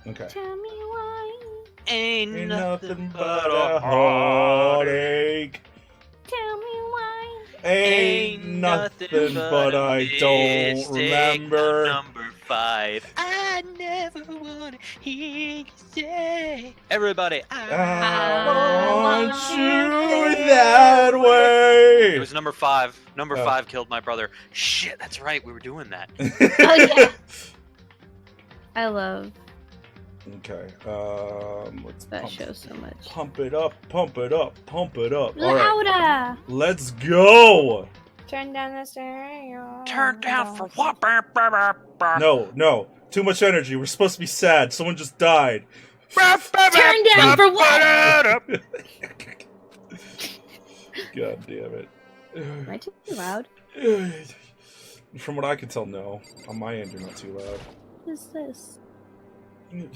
Okay. Tell me why. Ain't Nothing but a heartache. Tell me why. Ain't nothing but I don't remember. Number 5. I never wanna hear you say. Everybody, I want you that way. It was number 5. Number Oh. 5 killed my brother. Shit, that's right. We were doing that. Oh yeah. I love Okay. Let's that show so much. pump it up, pump it up, pump it up. All right. Louder. Let's go. Turn down the stereo. Turn down for what? No. Too much energy. We're supposed to be sad. Someone just died. Turn down for what? God damn it. Am I too loud? From what I can tell, no. On my end, you're not too loud. What is this? A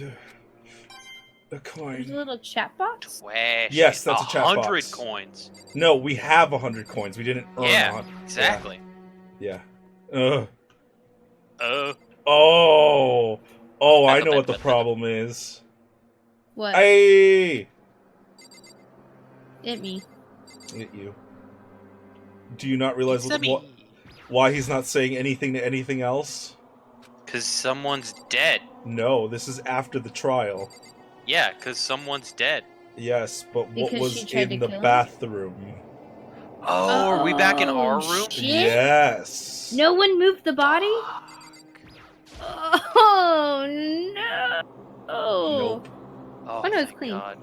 There's coin. a little chat box? Yes, that's a chat box. 100 coins. No, we have 100 coins. We didn't earn 100. Exactly. Yeah. Oh, I know what the problem is. What? Hey! Hit me. Hit you. Do you not realize It's me. why he's not saying anything to anything else? Because someone's dead. No, this is after the trial. Yeah, because someone's dead. Yes, but what Because she was tried in to the kill him? bathroom? Oh, are we back in our Oh, room? shit. Yes. No one moved the body? Oh no! Oh, Nope. Oh, no, it's thank clean. God.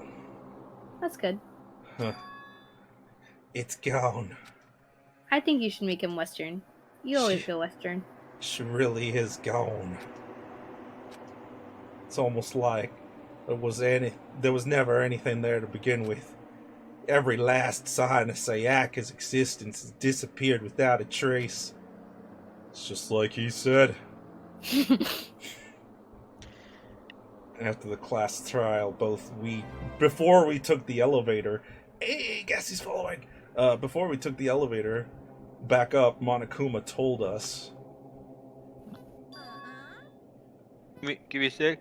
That's good. Huh. It's gone. I think you should make him Western. You always go Western. She really is gone. It's almost like there was never anything there to begin with. Every last sign of Sayaka's existence has disappeared without a trace. It's just like he said. After the class trial, before we took the elevator, hey, guess he's following. Before we took the elevator back up, Monokuma told us. Give me a sec.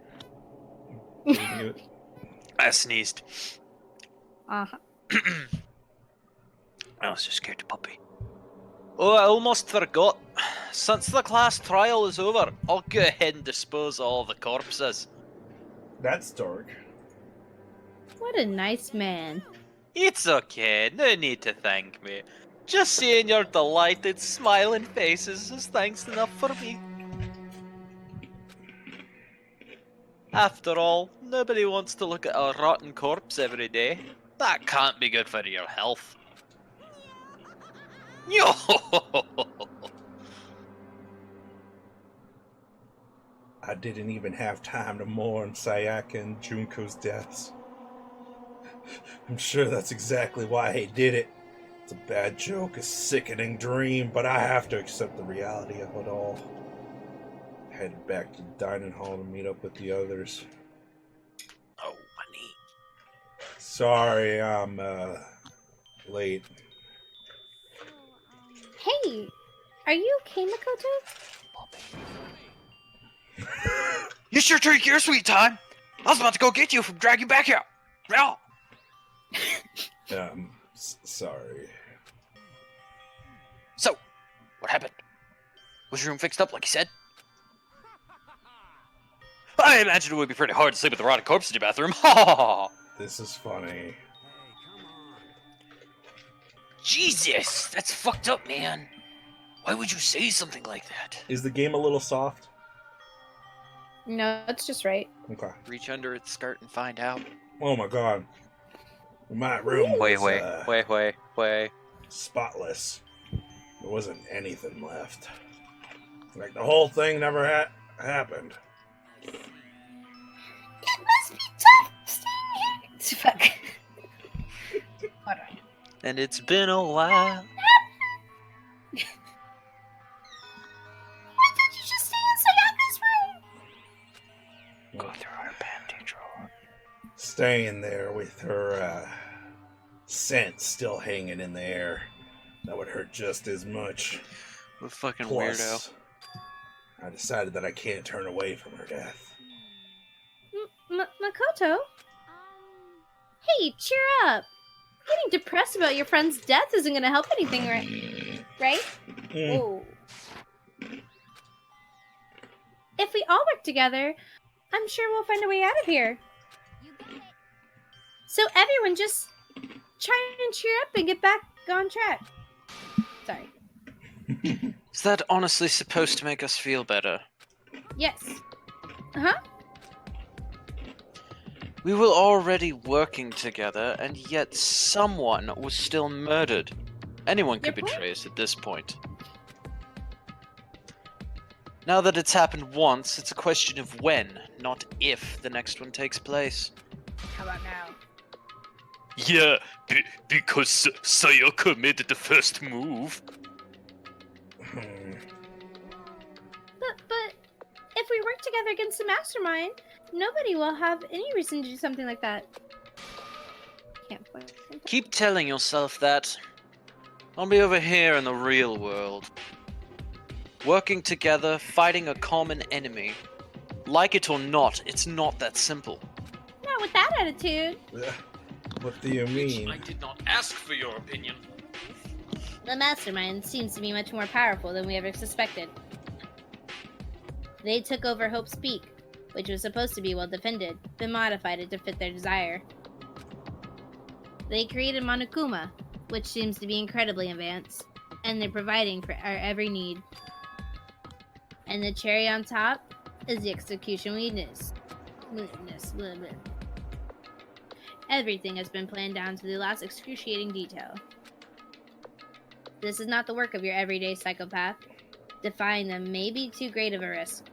I sneezed. Uh-huh. I was just scared to puppy. Oh, I almost forgot. Since the class trial is over, I'll go ahead and dispose of all the corpses. That's dark. What a nice man. It's okay, no need to thank me. Just seeing your delighted, smiling faces is thanks enough for me. After all, nobody wants to look at a rotten corpse every day. That can't be good for your health. Yo! I didn't even have time to mourn Sayaka and Junko's deaths. I'm sure that's exactly why he did it. It's a bad joke, a sickening dream, but I have to accept the reality of it all. Headed back to the dining hall to meet up with the others. Oh, money. Sorry, I'm, late. Hey, are you okay, Makoto? You sure took your sweet time. I was about to go get you from drag you back here. No. Sorry. So, what happened? Was your room fixed up like you said? I imagine it would be pretty hard to sleep with a rotted corpse in your bathroom. This is funny. Jesus, that's fucked up, man. Why would you say something like that? Is the game a little soft? No, it's just right. Okay. Reach under its skirt and find out. Oh my god. My room was, Wait. spotless. There wasn't anything left. Like, the whole thing never happened. It must be tough staying here. Fuck. Hold on. And it's been a while. Why did you just stay in Sayaka's room? Go through her panty drawer. Staying there with her, scent still hanging in the air. That would hurt just as much. What a fucking Plus, weirdo. I decided that I can't turn away from her death. Makoto? Hey, cheer up! Getting depressed about your friend's death isn't gonna help anything, right? Whoa. If we all work together, I'm sure we'll find a way out of here. So everyone just try and cheer up and get back on track. Sorry. Is that honestly supposed to make us feel better? Yes. Uh-huh. We were already working together, and yet someone was still murdered. Anyone could betray us at this point. Now that it's happened once, it's a question of when, not if, the next one takes place. How about now? Yeah, because Sayaka made the first move. But if we work together against the mastermind, nobody will have any reason to do something like that. Can't point. Keep telling yourself that. I'll be over here in the real world. Working together, fighting a common enemy. Like it or not, it's not that simple. Not with that attitude. What do you mean? I did not ask for your opinion. The mastermind seems to be much more powerful than we ever suspected. They took over Hope's Peak, which was supposed to be well defended, but modified it to fit their desire. They created Monokuma, which seems to be incredibly advanced, and they're providing for our every need. And the cherry on top is the execution weakness. Everything has been planned down to the last excruciating detail. This is not the work of your everyday psychopath. Defying them may be too great of a risk.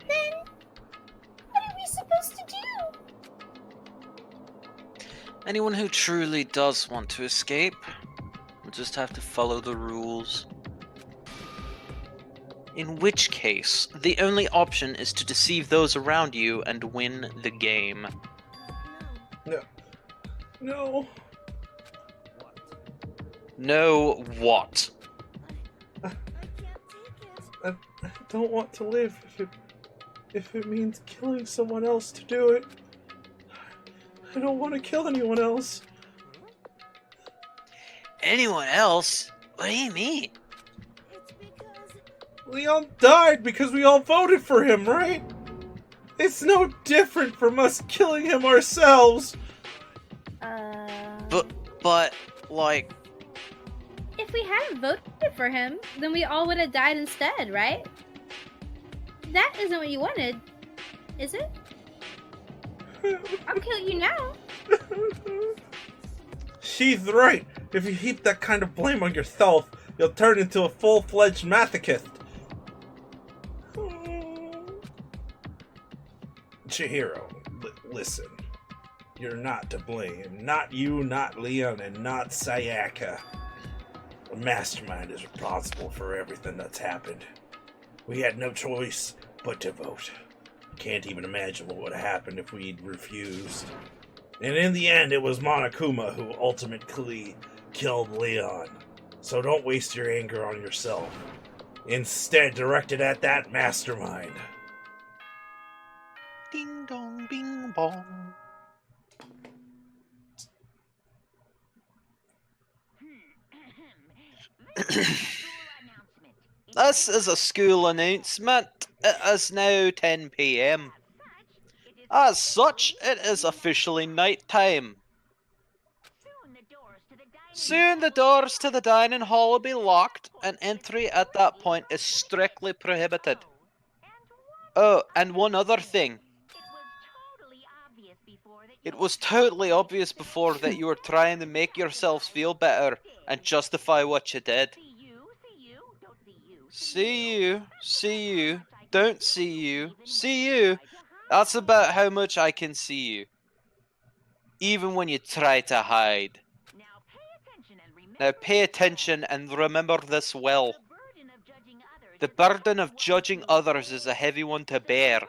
Then, what are we supposed to do? Anyone who truly does want to escape will just have to follow the rules. In which case, the only option is to deceive those around you and win the game. No. No. No what? I don't want to live if it means killing someone else to do it. I don't want to kill anyone else. Anyone else? What do you mean? Leon died because we all voted for him, right? It's no different from us killing him ourselves. But, like... If we hadn't voted for him, then we all would have died instead, right? That isn't what you wanted, is it? I'll kill you now. She's right. If you heap that kind of blame on yourself, you'll turn into a full-fledged masochist. Chihiro, listen. You're not to blame. Not you, not Leon, and not Sayaka. The mastermind is responsible for everything that's happened. We had no choice but to vote. Can't even imagine what would have happened if we'd refused. And in the end, it was Monokuma who ultimately killed Leon. So don't waste your anger on yourself. Instead, direct it at that mastermind. Ding dong, bing bong. This is a school announcement. It is now 10 PM. As such, it is officially night time. Soon the doors to the dining hall will be locked, and entry at that point is strictly prohibited. Oh, and one other thing. It was totally obvious before that you were trying to make yourselves feel better and justify what you did. See you, don't see you. That's about how much I can see you. Even when you try to hide. Now pay attention and remember this well. The burden of judging others is a heavy one to bear.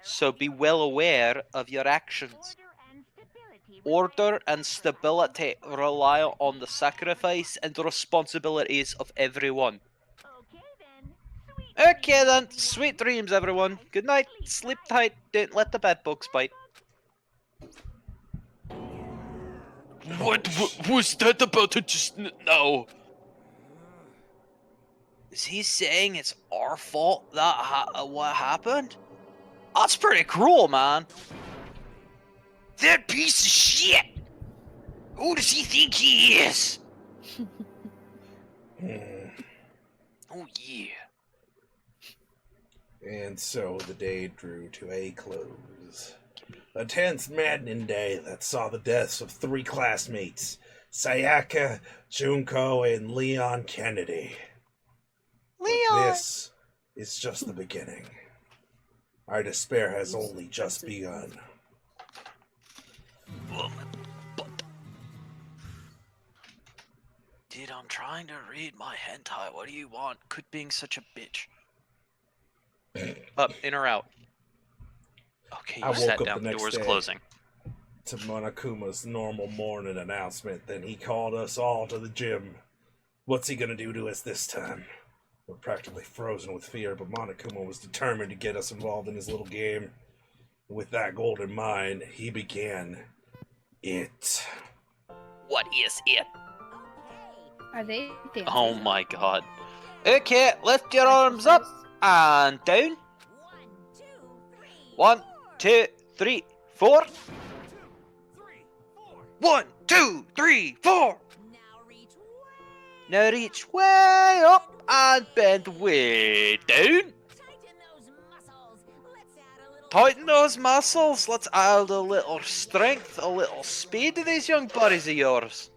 So be well aware of your actions. Order and stability rely on the sacrifice and responsibilities of everyone. Okay then, sweet dreams everyone. Good night, sleep tight, don't let the bed bugs bite. What was that about to just now? Is he saying it's our fault that what happened? That's pretty cruel, man. That piece of shit! Who does he think he is? Oh yeah. And so the day drew to a close. A tense, maddening day that saw the deaths of 3 classmates, Sayaka, Junko, and Leon Kennedy. But this is just the beginning. Our despair has only just begun. Dude, I'm trying to read my hentai. What do you want? Quit being such a bitch. Up, in or out? Okay, I you woke sat up down. the next Doors day. closing. To Monokuma's normal morning announcement, then he called us all to the gym. What's he gonna do to us this time? We're practically frozen with fear, but Monokuma was determined to get us involved in his little game. With that goal in mind, he began it. What is it? Are they dancing? Oh my god. Okay, lift your arms up and down. 1, 2, 3, 4. 1, 2, 3, 4. Now reach way up and bend way down. Tighten those muscles. Let's add a little strength, a little speed to these young buddies of yours.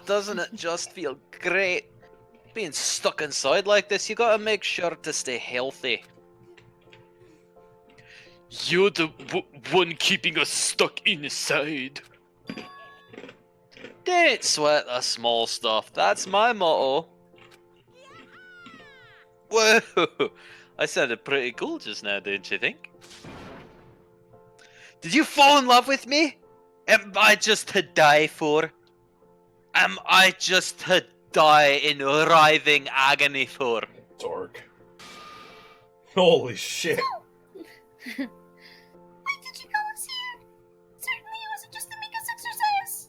Doesn't it just feel great? Being stuck inside like this, you gotta make sure to stay healthy. You're the one keeping us stuck inside. Don't sweat the small stuff, that's my motto. Whoa, I sounded pretty cool just now, don't you think? Did you fall in love with me? Am I just to die for? Am I just to die in writhing agony for? Dork. Holy shit. Why did you call us here? Certainly it wasn't just to make us exercise.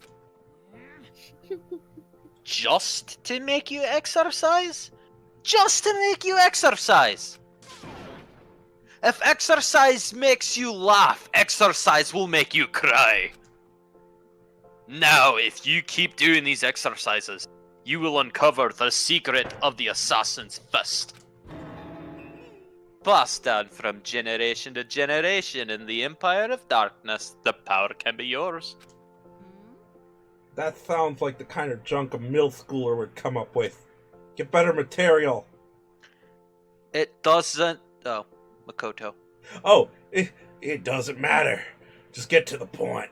Just to make you exercise? Just to make you exercise! If exercise makes you laugh, exercise will make you cry. Now, if you keep doing these exercises, you will uncover the secret of the assassin's fist. Passed down from generation to generation in the Empire of Darkness, the power can be yours. That sounds like the kind of junk a middle schooler would come up with. Get better material. It doesn't... Oh, Makoto. Oh, it doesn't matter. Just get to the point.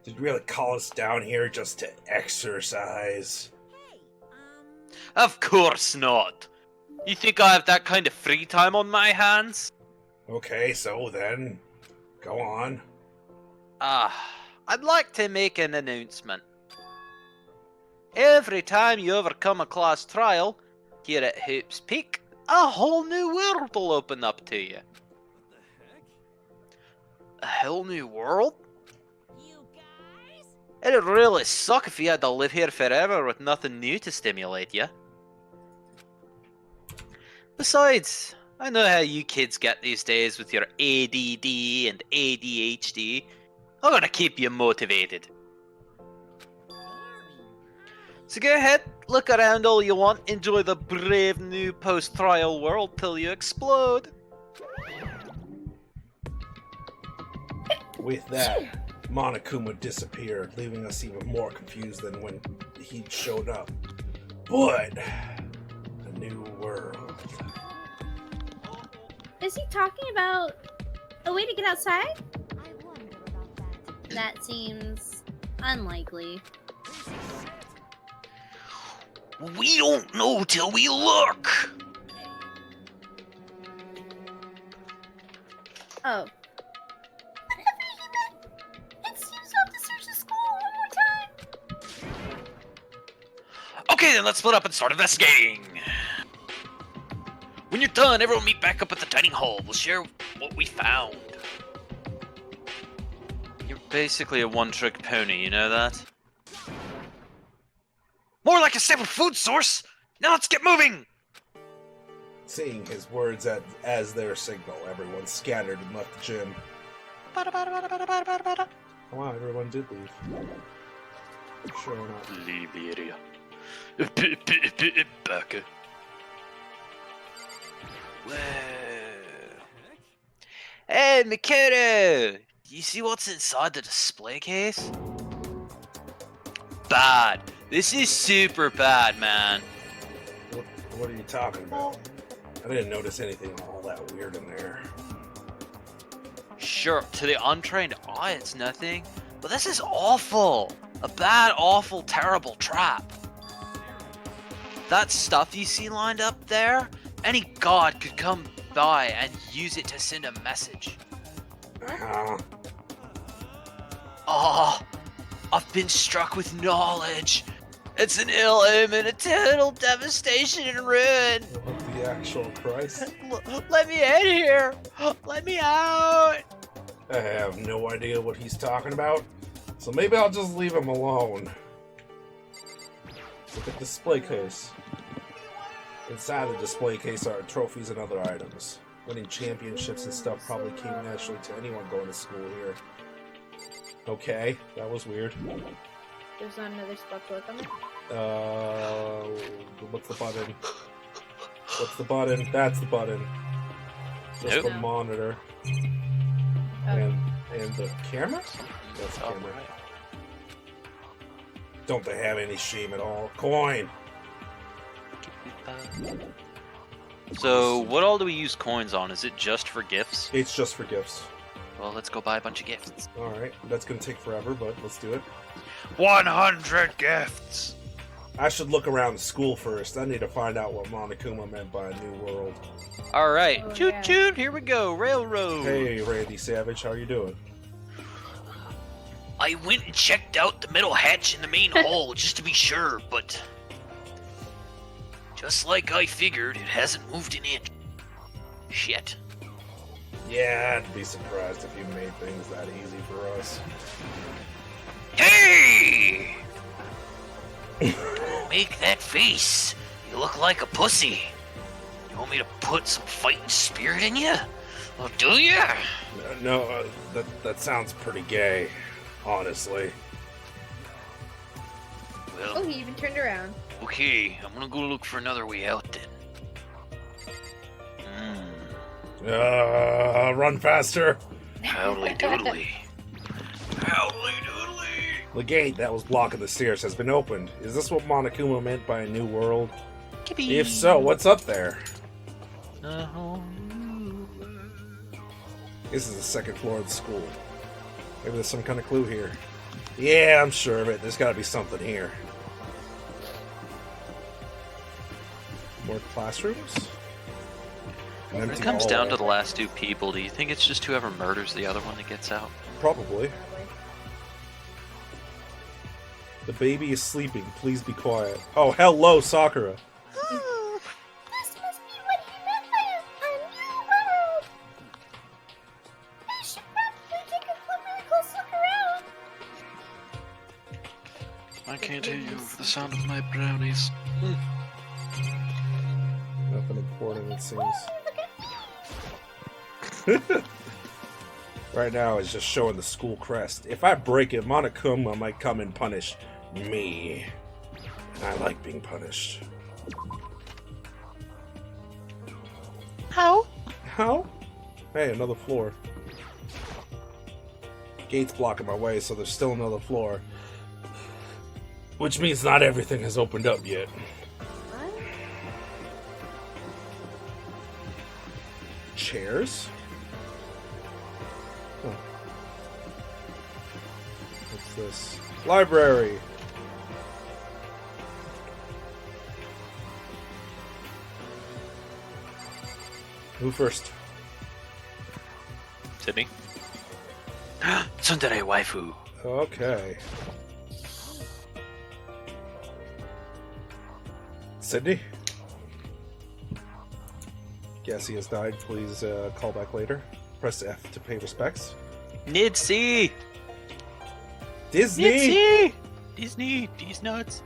Did you really call us down here just to exercise? Of course not. You think I have that kind of free time on my hands? Okay, so then, go on. I'd like to make an announcement. Every time you overcome a class trial, here at Hoop's Peak, a whole new world will open up to you. A whole new world? It'd really suck if you had to live here forever with nothing new to stimulate you. Besides, I know how you kids get these days with your ADD and ADHD. I'm gonna keep you motivated. So go ahead, look around all you want, enjoy the brave new post-trial world till you explode. With that, Monokuma disappeared, leaving us even more confused than when he showed up. But a new world. Is he talking about a way to get outside? That seems unlikely. We don't know till we look. Oh. Whatever he meant. It seems we'll have to search the school one more time. then let's split up and start investigating. When you're done, everyone meet back up at the dining hall. We'll share what we found. You're basically a one-trick pony, you know that? More like a staple food source. Now let's get moving. Seeing his words as their signal, everyone scattered and left the gym. Oh, wow, everyone did leave. Sure enough. Leave the area. Baka. Whoa. Hey, Makoto! Do you see what's inside the display case? Bad. This is super bad, man. What are you talking about? I didn't notice anything all that weird in there. Sure, to the untrained eye, it's nothing. But this is awful. A bad, awful, terrible trap. That stuff you see lined up there, any god could come by and use it to send a message. Oh, I've been struck with knowledge. It's an ill omen, a total devastation and ruin. What the actual Christ? Let me in here. Let me out. I have no idea what he's talking about, so maybe I'll just leave him alone. Look at the display case. Inside the display case are trophies and other items. Winning championships and stuff probably came naturally to anyone going to school here. Okay, that was weird. There's not another spot to look on it. What's the button? What's the button? That's the button. Just Nope. the monitor. Oh. And the camera? That's the camera. Don't they have any shame at all? Coin! So, what all do we use coins on? Is it just for gifts? It's just for gifts. Well, let's go buy a bunch of gifts. Alright, that's gonna take forever, but let's do it. 100 gifts. I should look around the school first. I need to find out what Monokuma meant by a new world. All right, Oh, toot yeah. toot, here we go, railroad. Hey, Randy Savage, how you doing? I went and checked out the middle hatch in the main hall just to be sure, but just like I figured, it hasn't moved an inch. Shit. Yeah, I'd be surprised if you made things that easy for us. Hey! Make that face. You look like a pussy. You want me to put some fighting spirit in you? Well, do ya? No, that sounds pretty gay, honestly. Oh, Well, he even turned around. okay. I'm gonna go look for another way out then. Run faster! Howdly doodly. Howdly doodly. The gate that was blocking the stairs has been opened. Is this what Monokuma meant by a new world? If so, what's up there? This is the second floor of the school. Maybe there's some kind of clue here. Yeah, I'm sure of it. There's gotta be something here. More classrooms? An When empty it comes down hallway. to the last two people, do you think it's just whoever murders the other one that gets out? Probably. The baby is sleeping. Please be quiet. Oh, hello, Sakura. This must be what he meant by a new world. I should probably take a really close look around. I can't hear you over the sound of my brownies. Nothing important, it seems. Right now, it's just showing the school crest. If I break it, Monokuma might come and punish me. And I like being punished. How? How? Hey, another floor. Gate's blocking my way, so there's still another floor. Which means not everything has opened up yet. Chairs? Huh. What's this? Library! Who first? Sydney? Tsundere waifu. Okay. Sydney? Guess he has died. Please call back later. Press F to pay respects. Nidsi! Disney! Nidsi! Disney! These nuts!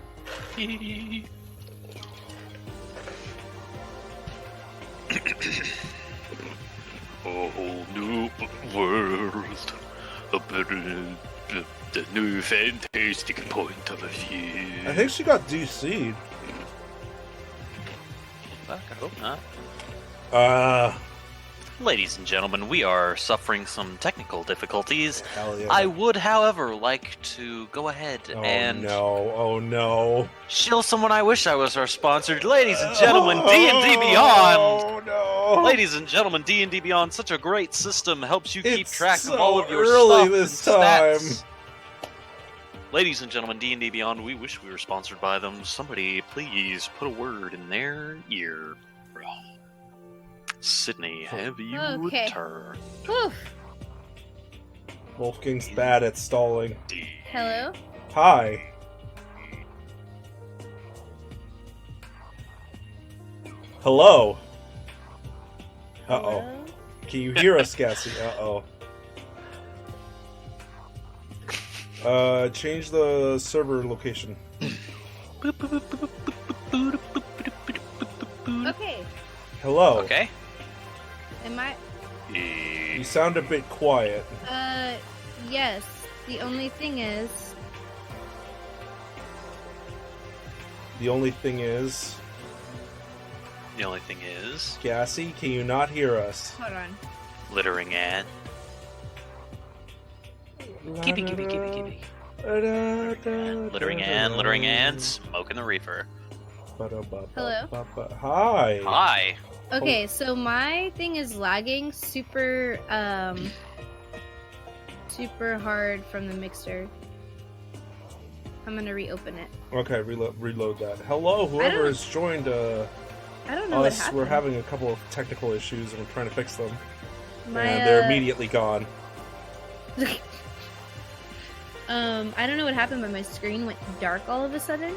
A whole new world. A better, the new fantastic point of view. I think she got DC'd. Fuck, I hope not. Ladies and gentlemen, we are suffering some technical difficulties. Hell yeah. I would, however, like to go ahead and Oh no. shill someone I wish I was our sponsored. Ladies and gentlemen, D&D Beyond! Oh no. Ladies and gentlemen, D&D Beyond, such a great system, helps you keep It's track so of all of your early stuff this and time. stats. Ladies and gentlemen, D&D Beyond, we wish we were sponsored by them. Somebody please put a word in their ear. Sydney, have you Okay. returned? Whew. Wolfgang's bad at stalling. Hello? Hi. Hello. Uh-oh. Hello? Can you hear us, Cassie? Uh-oh. Change the server location. Okay. Hello. Okay. Am I? You sound a bit quiet. Yes. The only thing is, The only thing is, The only thing is, Cassie, can you not hear us? hold on. littering Ann. Gimme. Littering Ann, smoking the reefer. Hello? Hi. Hi. Okay, so my thing is lagging super hard from the mixer. I'm gonna reopen it. Okay, reload that. Hello, whoever don't- has joined I don't know what us. happened. We're having a couple of technical issues and we're trying to fix them. My, And they're immediately gone. I don't know what happened, but my screen went dark all of a sudden,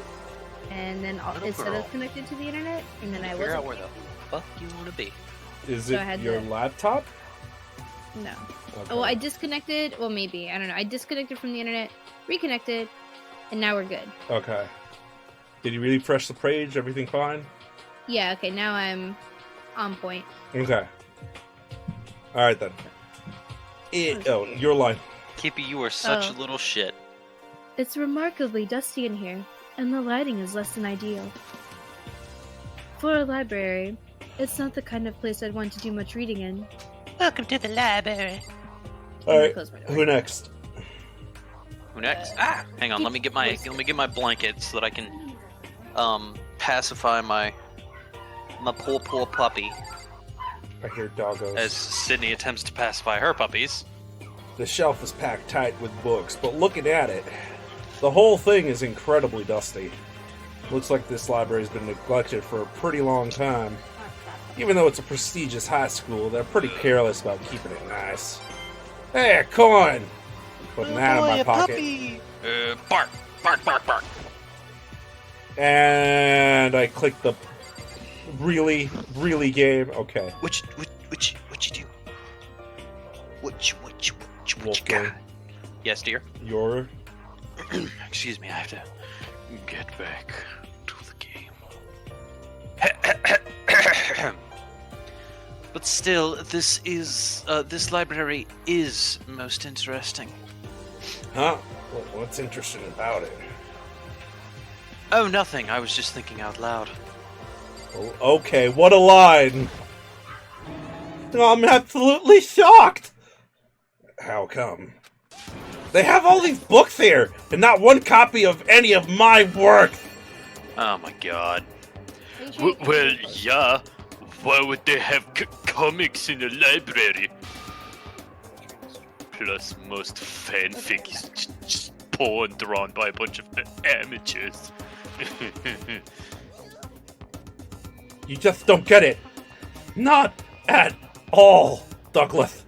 and then Little it said I girl. was connected to the internet, and then I Figure out wasn't. where the fuck you want to be. Is So I it had your to- laptop? No. Okay. Oh, I disconnected. Well, maybe I don't know. I disconnected from the internet, reconnected, and now we're good. Okay. Did you refresh the page? Everything fine? Yeah. Okay. Now I'm on point. Okay. Alright then. Oh, your line. Kippy, you are such Oh. a little shit. It's remarkably dusty in here, and the lighting is less than ideal. For a library, it's not the kind of place I'd want to do much reading in. Welcome to the library. Alright, Close my door. who next? Who next? Hang on. Let me get my blanket so that I can pacify my poor puppy I hear doggos. as Sydney attempts to pacify her puppies. The shelf is packed tight with books, but looking at it, the whole thing is incredibly dusty. Looks like this library's been neglected for a pretty long time. Even though it's a prestigious high school, they're pretty careless about keeping it nice. Hey, come on! Putting that in my pocket. Bark, bark, bark, bark. And I click the really game. Okay. What you do? What you Wolfgang, got? Yes, dear. your Excuse me. I have to get back to the game. But still, this library is most interesting. huh? What's interesting about it? Oh, nothing. I was just thinking out loud. Oh, okay, what a line! I'm absolutely shocked! How come? They have all these books here, and not one copy of any of my work! Oh my god. Well, yeah. Why would they have comics in a library? Plus, most fanfic is just porn drawn by a bunch of amateurs. You just don't get it. Not at all, Douglas.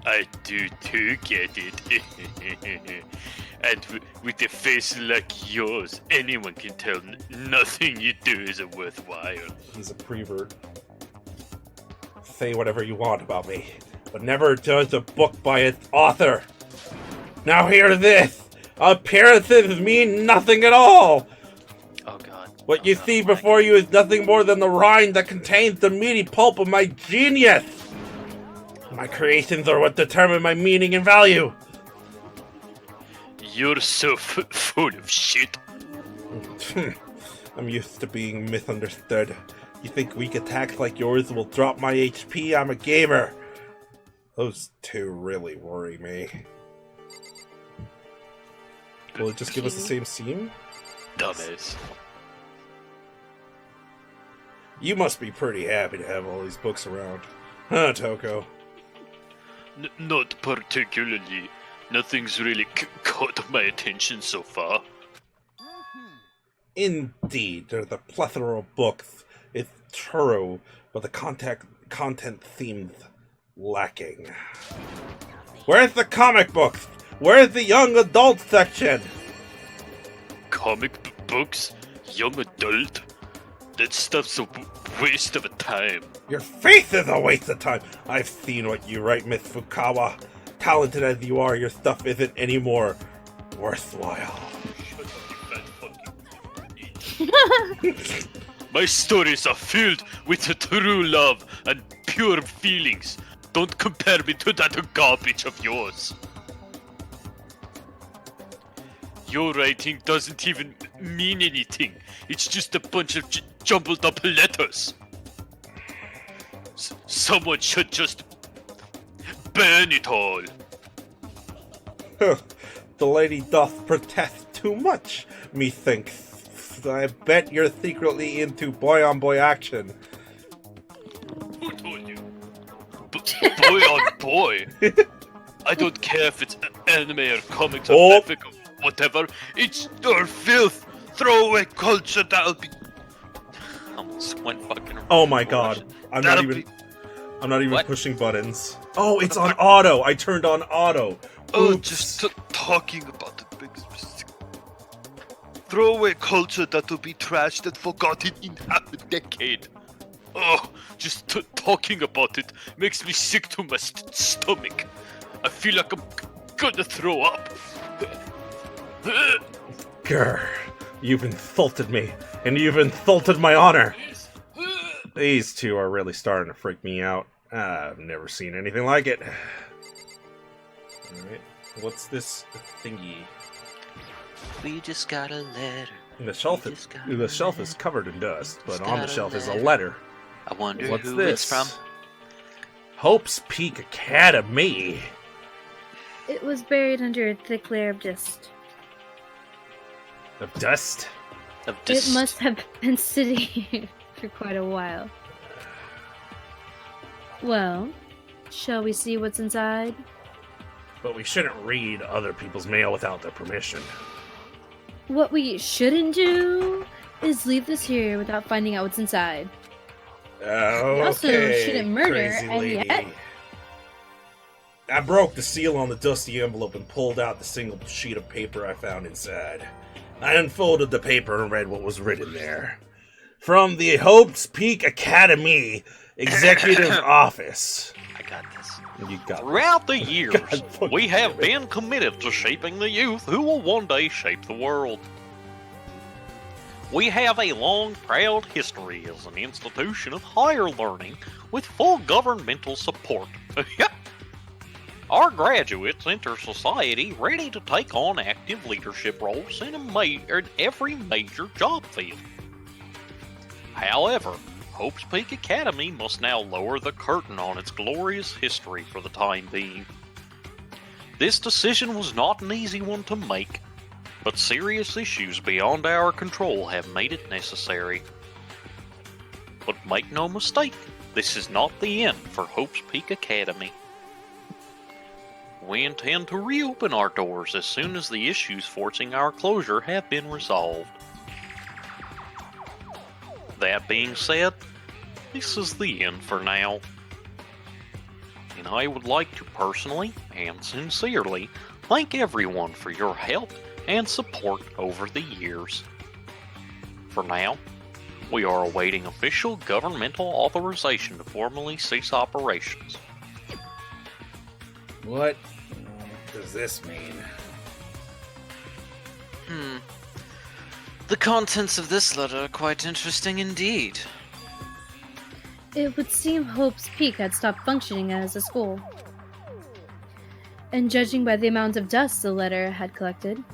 I do too get it. And with a face like yours, anyone can tell nothing you do is worthwhile. He's a prevert. Say whatever you want about me, but never judge a book by its author. Now hear this! Appearances mean nothing at all! Oh god. What you see before you is nothing more than the rind that contains the meaty pulp of my genius! My creations are what determine my meaning and value. You're so full of shit. I'm used to being misunderstood. You think weak attacks like yours will drop my HP? I'm a gamer. Those two really worry me. Will it just give us the same scene? Dumbass. You must be pretty happy to have all these books around. Huh, Toko? Not particularly. Nothing's really caught my attention so far. Indeed, there's a plethora of books. It's true, but the content seems lacking. Where's the comic books? Where's the young adult section? Comic books? Young adult? That stuff's a waste of a time. Your face is a waste of time. I've seen what you write, Miss Fukawa. Talented as you are, your stuff isn't any more worthwhile. My stories are filled with true love and pure feelings. Don't compare me to that garbage of yours. Your writing doesn't even mean anything. It's just a bunch of jumbled up letters. Someone should just burn it all. The lady doth protest too much, methinks. I bet you're secretly into boy-on-boy action. Who told you? Boy on boy? I don't care if it's anime or comics or epic or whatever. It's your filth. Throwaway culture that'll be... Almost went fucking... Oh my god. I'm not even What? pushing buttons. Oh, it's on auto. I turned on auto. Oh, Oops. just talking about it makes me sick. Throwaway culture that'll be trashed and forgotten in half a decade. Oh, just talking about it makes me sick to my stomach. I feel like I'm gonna throw up. Grr. You've insulted me, and you've insulted my honor. These two are really starting to freak me out. I've never seen anything like it. Alright, what's this thingy? We just got a letter. The shelf is covered in dust, but on the shelf is a letter. I wonder What's who this? it's from. Hope's Peak Academy. It was buried under a thick layer of dust. Of dust? It must have been sitting here for quite a while. Well, shall we see what's inside? But we shouldn't read other people's mail without their permission. What we shouldn't do is leave this here without finding out what's inside. Oh, We also okay, shouldn't murder, crazy and lady. yet... I broke the seal on the dusty envelope and pulled out the single sheet of paper I found inside. I unfolded the paper and read what was written there. From the Hope's Peak Academy Executive Office. I got this. You got Throughout the years, fucking we have damn it. been committed to shaping the youth who will one day shape the world. We have a long, proud history as an institution of higher learning with full governmental support. Our graduates enter society ready to take on active leadership roles in every major job field. However, Hope's Peak Academy must now lower the curtain on its glorious history for the time being. This decision was not an easy one to make, but serious issues beyond our control have made it necessary. But make no mistake, this is not the end for Hope's Peak Academy. We intend to reopen our doors as soon as the issues forcing our closure have been resolved. That being said, this is the end for now. And I would like to personally and sincerely thank everyone for your help and support over the years. For now, we are awaiting official governmental authorization to formally cease operations. What does this mean? The contents of this letter are quite interesting indeed. It would seem Hope's Peak had stopped functioning as a school. And judging by the amount of dust the letter had collected,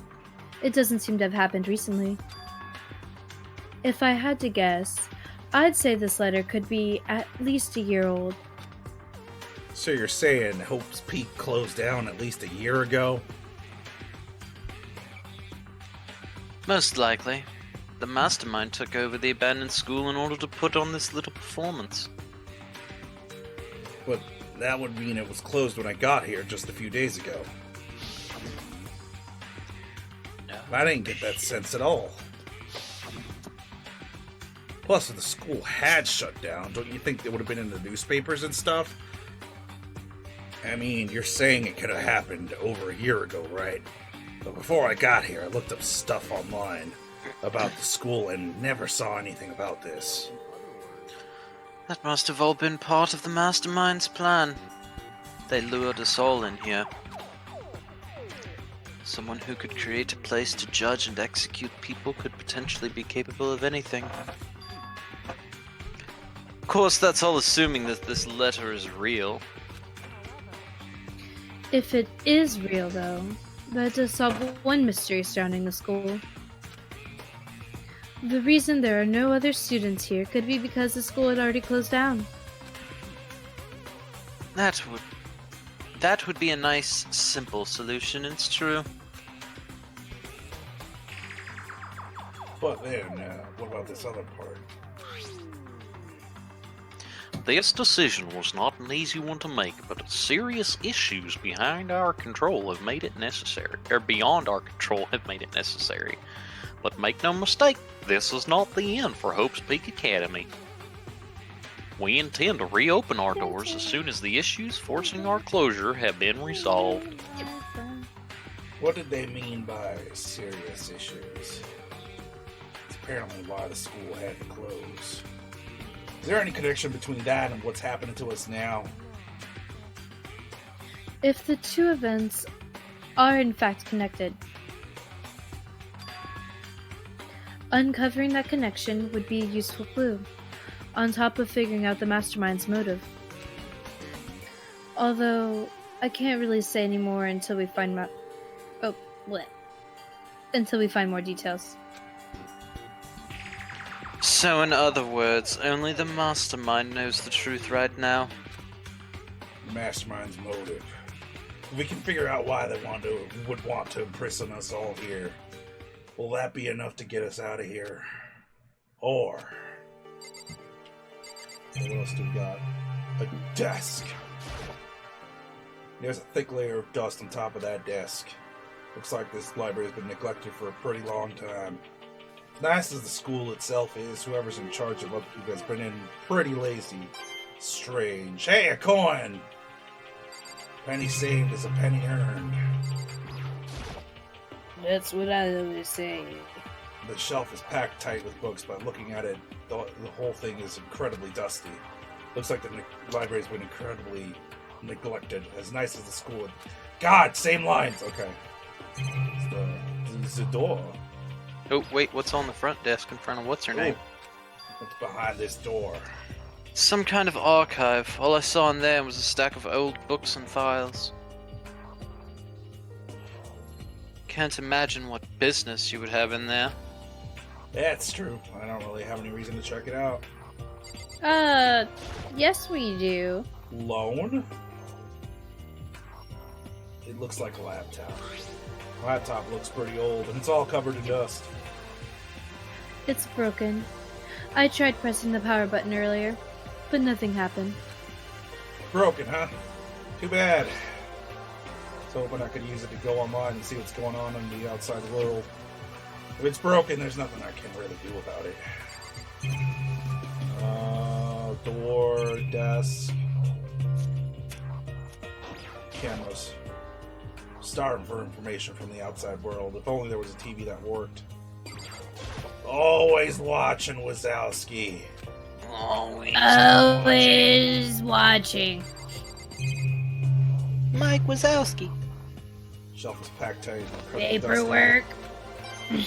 it doesn't seem to have happened recently. If I had to guess, I'd say this letter could be at least a year old. So you're saying Hope's Peak closed down at least a year ago? Most likely. The mastermind took over the abandoned school in order to put on this little performance. But that would mean it was closed when I got here just a few days ago. No. I didn't get that sense at all. Plus, if the school had shut down, don't you think it would have been in the newspapers and stuff? I mean, you're saying it could have happened over a year ago, right? But before I got here, I looked up stuff online about the school and never saw anything about this. That must have all been part of the mastermind's plan. They lured us all in here. Someone who could create a place to judge and execute people could potentially be capable of anything. Of course, that's all assuming that this letter is real. If it is real, though, that does solve one mystery surrounding the school. The reason there are no other students here could be because the school had already closed down. That would be a nice, simple solution, it's true. But then, what about this other part? This decision was not an easy one to make, but serious issues behind our control have made it necessary, or beyond our control have made it necessary. But make no mistake, this is not the end for Hope's Peak Academy. We intend to reopen our doors as soon as the issues forcing our closure have been resolved. What did they mean by serious issues? It's apparently why the school had to close. Is there any connection between that and what's happening to us now? If the two events are in fact connected, uncovering that connection would be a useful clue, on top of figuring out the mastermind's motive. Although, I can't really say any more until we find until we find more details. So in other words, only the mastermind knows the truth right now. The mastermind's motive. If we can figure out why they would want to imprison us all here, will that be enough to get us out of here? Or what else do we got? A desk. There's a thick layer of dust on top of that desk. Looks like this library has been neglected for a pretty long time. As nice as the school itself is, whoever's in charge of upkeep has been in pretty lazy. Strange. Hey, a coin! Penny saved is a penny earned. That's what I always say. The shelf is packed tight with books, but looking at it, the whole thing is incredibly dusty. Looks like the library's been incredibly neglected. As nice as the school. God, same lines! Okay. It's the door. Oh, wait, what's on the front desk in front of what's-her-name? What's behind this door? Some kind of archive. All I saw in there was a stack of old books and files. Can't imagine what business you would have in there. That's true. I don't really have any reason to check it out. Yes we do. Loan? It looks like a laptop. The laptop looks pretty old, and it's all covered in dust. It's broken. I tried pressing the power button earlier, but nothing happened. Broken, huh? Too bad. I was hoping I could use it to go online and see what's going on in the outside world. If it's broken, there's nothing I can really do about it. Door, desk, cameras. starving for information from the outside world. If only there was a TV that worked. Always watching Wazowski. Always watching. Mike Wazowski. Shelf is packed tight. Paperwork.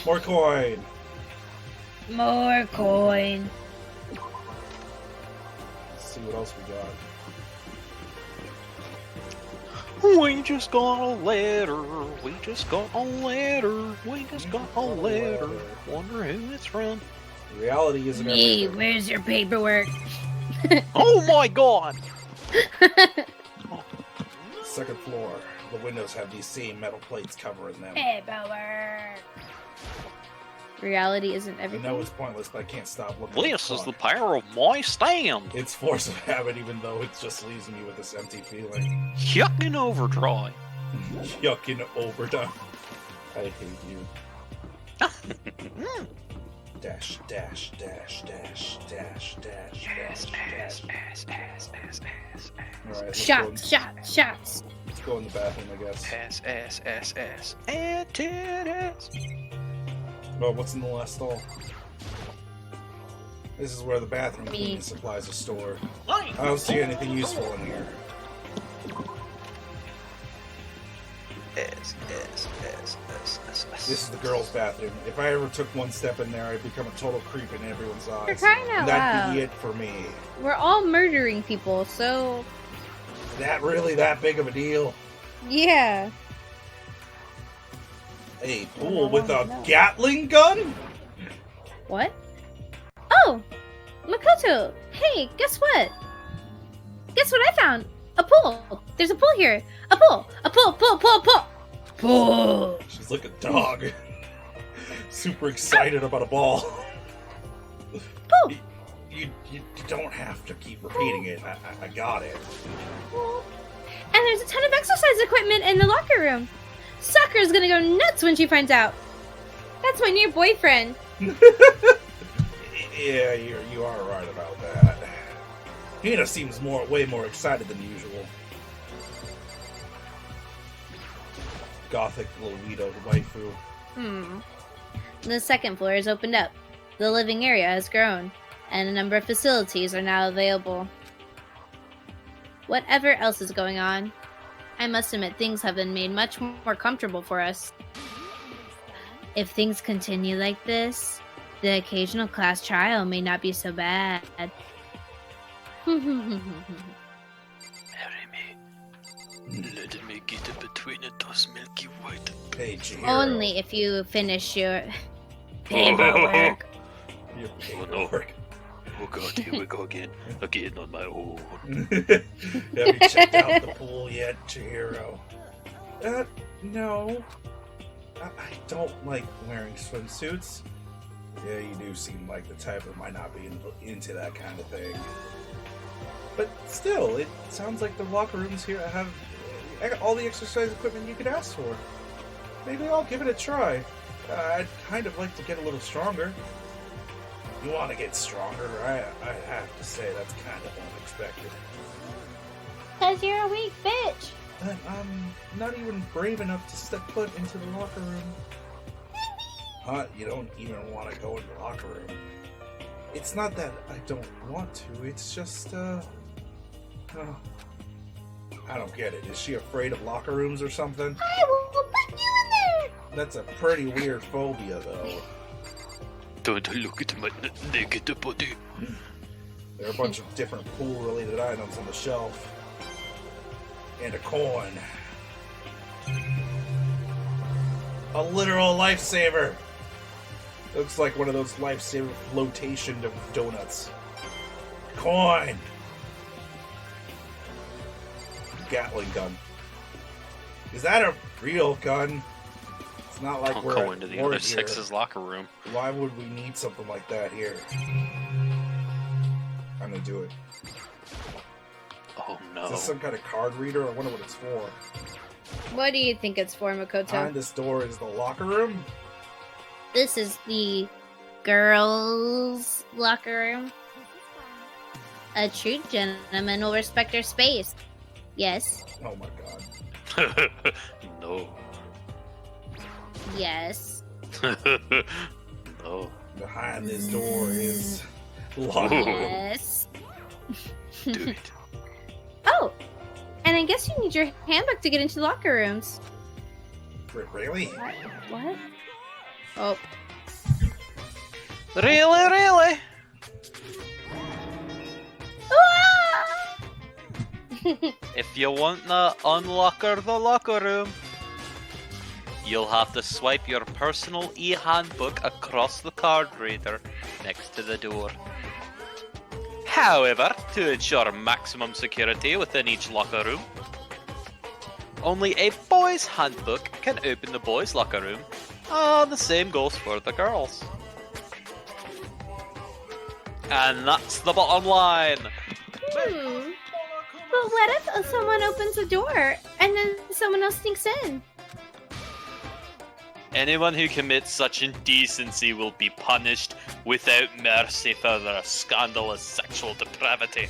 More coin. More coin. Let's see what else we got. We just got a letter. We just got a letter. We just got a letter. Wonder who it's from. Reality isn't Hey, everything. where's your paperwork? Oh my god! Second floor. The windows have these same metal plates covering them. Paperwork. Reality isn't I everything. know it's pointless, but I can't stop looking. This at is the clock. power of my stand. It's force of habit, even though it just leaves me with this empty feeling. Yucking overdrive. Yuck in overdone. I hate you. Dash, dash, dash, dash, dash, dash, dash, dash. Alright, Shots. let's go in the bathroom, I guess. S. And titties. Oh, what's in the last stall? This is where the bathroom Me. cleaning supplies are stored. I don't see anything useful in here. S. This is the girls' bathroom. If I ever took one step in there, I'd become a total creep in everyone's eyes. For crying out And that'd loud. be it for me. We're all murdering people, so That really that big of a deal? yeah. A pool with a Gatling gun? What? Oh, Makoto. Hey, guess what? Guess what I found? A pool. There's a pool here. A pool. Pool. She's like a dog. Super excited about a ball. Pool. You don't have to keep repeating it. I got it. And there's a ton of exercise equipment in the locker room. Sakura's gonna go nuts when she finds out. That's my new boyfriend. Yeah, you are right about that. Hina seems way more excited than usual. Gothic little Lido waifu. The second floor is opened up. The living area has grown, and a number of facilities are now available. Whatever else is going on, I must admit things have been made much more comfortable for us. If things continue like this, the occasional class trial may not be so bad. Marry me. Let me get between those milky white. Hey, Chihiro. Only if you finish your paperwork. Your Oh, no. paperwork. Oh god, here we go again. Again on my own. Have you checked out the pool yet, Chihiro? No. I don't like wearing swimsuits. Yeah, you do seem like the type that might not be into that kind of thing. But still, it sounds like the locker rooms here have all the exercise equipment you could ask for. Maybe I'll give it a try. I'd kind of like to get a little stronger. You want to get stronger, I have to say that's kind of unexpected. 'Cause you're a weak bitch. But I'm not even brave enough to step foot into the locker room. Huh? You don't even want to go in the locker room. It's not that I don't want to, it's just, I don't get it. Is she afraid of locker rooms or something? I will put you in there. That's a pretty weird phobia, though. Don't look at my naked body. There are a bunch of different pool-related items on the shelf. And a coin. A literal lifesaver! Looks like one of those lifesaver flotation donuts. Coin! Gatling gun. Is that a real gun? It's not like Don't we're go at into the war other here. sex's locker room. Why would we need something like that here? I'm gonna do it. Oh no. Is this some kind of card reader? I wonder what it's for. What do you think it's for, Makoto? Behind this door is the locker room? This is the girls' locker room. A true gentleman will respect your space. Yes. Oh my god. No. Yes. No. Behind this door is locked. Yes. Do it. Oh, and I guess you need your handbook to get into the locker rooms. Really? What? Oh. Really, really? If you want to unlocker the locker room, you'll have to swipe your personal e-handbook across the card reader next to the door. However, to ensure maximum security within each locker room, only a boy's handbook can open the boys' locker room, and the same goes for the girls. And that's the bottom line. But what if someone opens the door and then someone else sneaks in? Anyone who commits such indecency will be punished without mercy for their scandalous sexual depravity.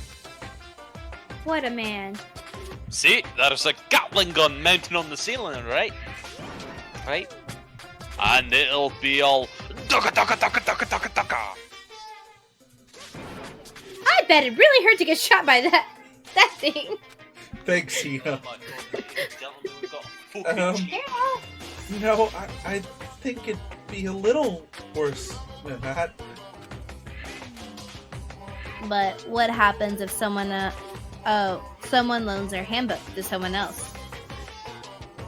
What a man. See, there's a Gatling gun mounted on the ceiling, right? Right? And it'll be all dugga dugga dugga dugga dugga dugga. I bet it really hurt to get shot by that thing. Thanks, Hina. Yeah. No, I think it'd be a little worse than that. But what happens if someone loans their handbook to someone else?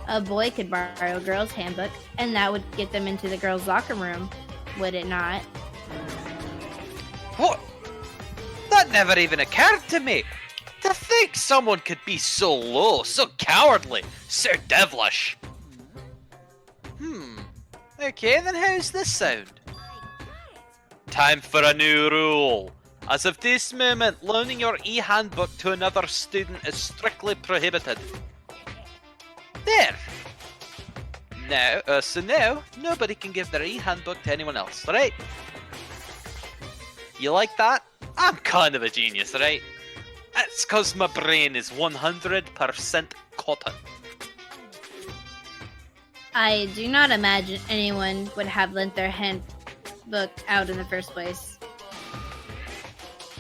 A boy could borrow a girl's handbook, and that would get them into the girls' locker room, would it not? What? That never even occurred to me. To think someone could be so low, so cowardly, so devilish. Okay, then how's this sound? Time for a new rule. As of this moment, loaning your e-handbook to another student is strictly prohibited. There. Now, so now, nobody can give their e-handbook to anyone else, right? You like that? I'm kind of a genius, right? It's cause my brain is 100% cotton. I do not imagine anyone would have lent their handbook out in the first place.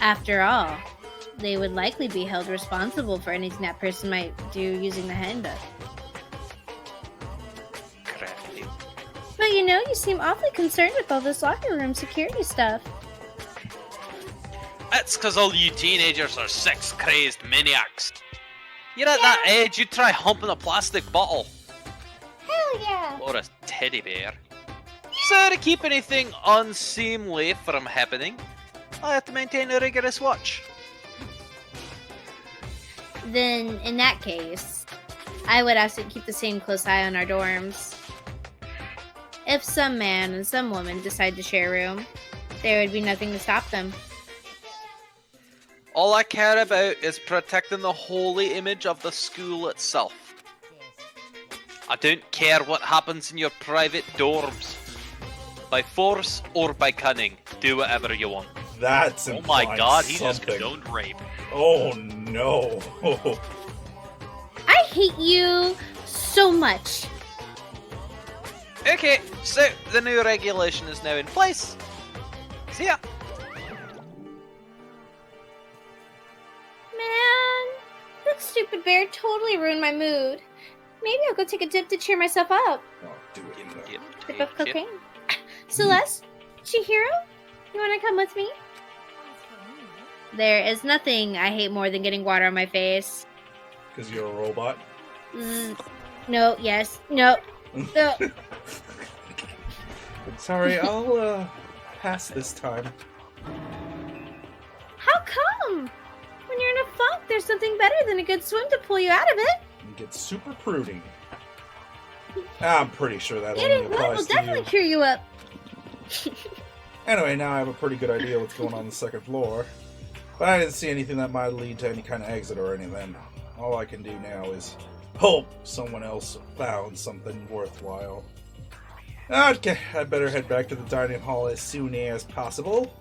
After all, they would likely be held responsible for anything that person might do using the handbook. Crafty. But you seem awfully concerned with all this locker room security stuff. It's cause all you teenagers are sex-crazed maniacs. You're at that age, you try humping a plastic bottle. Hell yeah! Or a teddy bear. So to keep anything unseemly from happening, I have to maintain a rigorous watch. Then, in that case, I would ask to keep the same close eye on our dorms. If some man and some woman decide to share a room, there would be nothing to stop them. All I care about is protecting the holy image of the school itself. I don't care what happens in your private dorms. By force or by cunning, do whatever you want. That's Oh my god, he just something. condoned rape. Oh no. I hate you so much. Okay, so the new regulation is now in place. See ya. Man, that stupid bear totally ruined my mood. Maybe I'll go take a dip to cheer myself up. Oh, do it. Yep, Dip of cocaine. Celeste? Chihiro? You wanna come with me? There is nothing I hate more than getting water on my face. Because you're a robot. No, yes, no, no. Sorry, I'll pass this time. How come? When you're in a funk, there's nothing better than a good swim to pull you out of it. You get super prudy. I'm pretty sure that Getting only wet applies will to definitely you. cure you up. Anyway, now I have a pretty good idea what's going on the second floor. But I didn't see anything that might lead to any kind of exit or anything. All I can do now is hope someone else found something worthwhile. Okay, I better head back to the dining hall as soon as possible.